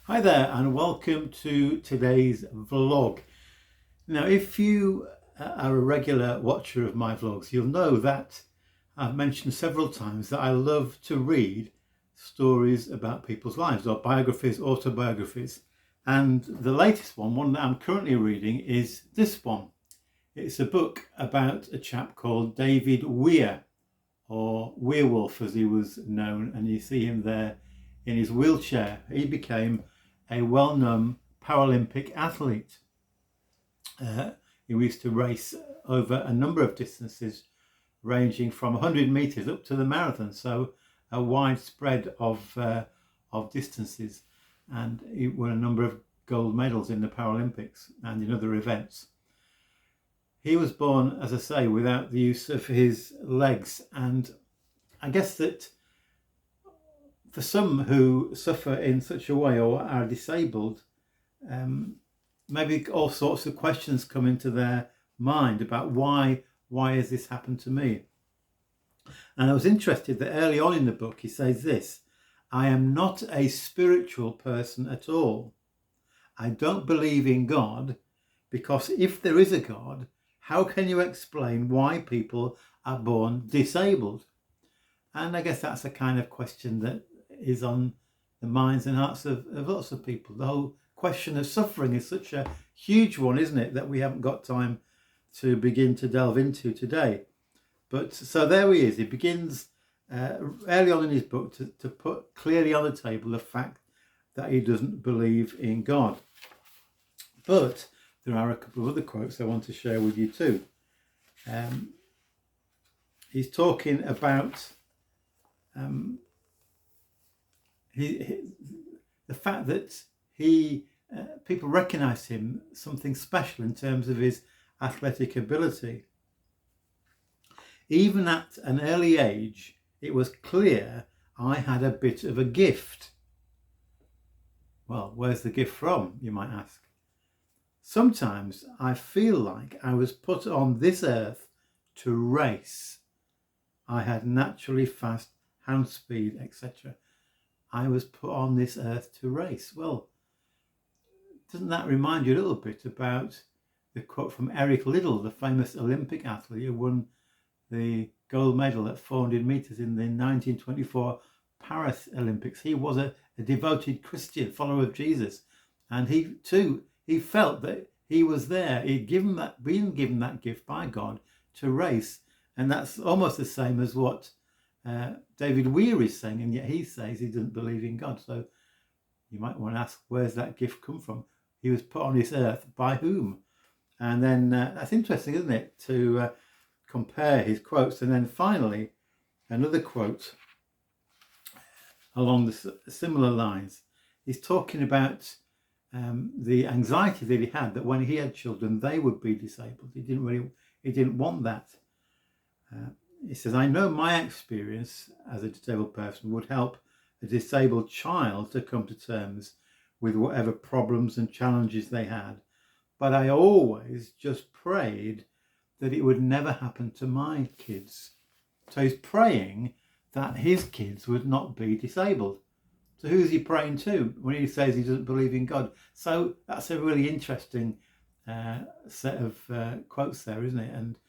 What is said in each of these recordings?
Hi there and welcome to today's vlog. Now if you are a regular watcher of my vlogs, you'll know that I've mentioned several times that I love to read stories about people's lives, or biographies, autobiographies. And the latest one that I'm currently reading is this one. It's a book about a chap called David Weir, or Weirwolf as he was known, and you see him there in his wheelchair. He became a well-known Paralympic athlete. He used to race over a number of distances, ranging from 100 metres up to the marathon, so a wide spread of distances, and he won a number of gold medals in the Paralympics and in other events. He was born, as I say, without the use of his legs, and I guess that for some who suffer in such a way or are disabled, maybe all sorts of questions come into their mind about why has this happened to me? And I was interested that early on in the book he says this: I am not a spiritual person at all. I don't believe in God, because if there is a God, how can you explain why people are born disabled? And I guess that's a kind of question that is on the minds and hearts of lots of people. The whole question of suffering is such a huge one, isn't it, that we haven't got time to begin to delve into today. But so there he is. He begins early on in his book to put clearly on the table the fact that he doesn't believe in God. But there are a couple of other quotes I want to share with you too. He's talking about the fact that people recognise him something special in terms of his athletic ability. Even at an early age, it was clear I had a bit of a gift. Well, where's the gift from, you might ask? Sometimes I feel like I was put on this earth to race. I had naturally fast hand speed, etc. I was put on this earth to race. Well, doesn't that remind you a little bit about the quote from Eric Liddell, the famous Olympic athlete who won the gold medal at 400 metres in the 1924 Paris Olympics? He was a devoted Christian follower of Jesus, and he felt that he was there. He'd been given that gift by God to race, and that's almost the same as what David Weir is saying, and yet he says he doesn't believe in God. So you might want to ask, where's that gift come from? He was put on this earth by whom? And then that's interesting, isn't it, to compare his quotes. And then finally, another quote along the similar lines. He's talking about the anxiety that he had that when he had children, they would be disabled. He didn't want that. He says, I know my experience as a disabled person would help a disabled child to come to terms with whatever problems and challenges they had. But I always just prayed that it would never happen to my kids. So he's praying that his kids would not be disabled. So who's he praying to when he says he doesn't believe in God? So that's a really interesting set of quotes there, isn't it? And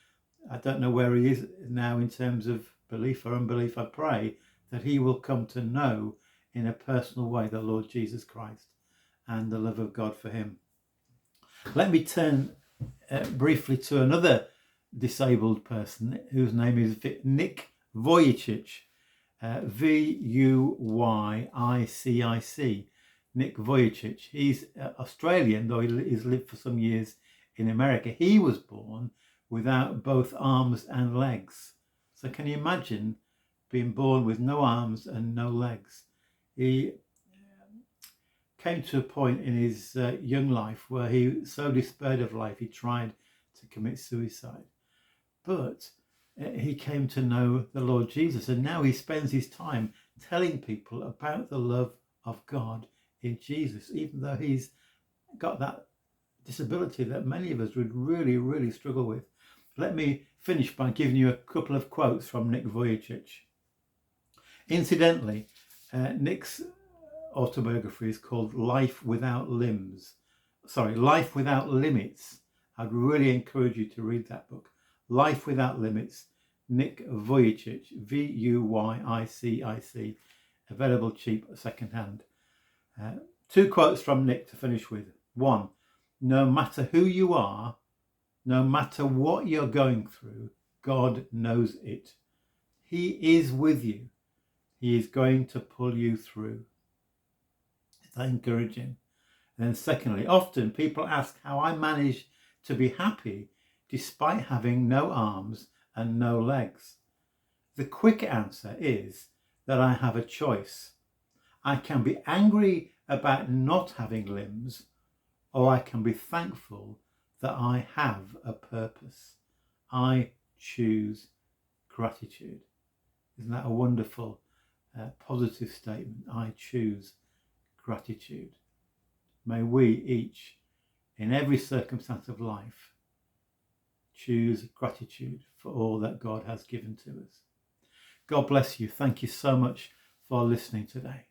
I don't know where he is now in terms of belief or unbelief. I pray that he will come to know in a personal way the Lord Jesus Christ and the love of God for him. Let me turn briefly to another disabled person whose name is Nick Vujicic, Vuyicic, Nick Vujicic. He's Australian, though he's lived for some years in America. He was born without both arms and legs. So can you imagine being born with no arms and no legs? He came to a point in his young life where he so despaired of life he tried to commit suicide. But he came to know the Lord Jesus, and now he spends his time telling people about the love of God in Jesus, even though he's got that disability that many of us would really, really struggle with. Let me finish by giving you a couple of quotes from Nick Vujicic. Incidentally, Nick's autobiography is called Life Without Limits. I'd really encourage you to read that book. Life Without Limits, Nick Vujicic, Vuyicic, available cheap secondhand. 2 quotes from Nick to finish with. 1, no matter who you are, no matter what you're going through, God knows it. He is with you. He is going to pull you through. Is that encouraging? And then secondly, often people ask how I manage to be happy despite having no arms and no legs. The quick answer is that I have a choice. I can be angry about not having limbs, or I can be thankful that I have a purpose. I choose gratitude. Isn't that a wonderful, positive statement? I choose gratitude. May we each, in every circumstance of life, choose gratitude for all that God has given to us. God bless you. Thank you so much for listening today.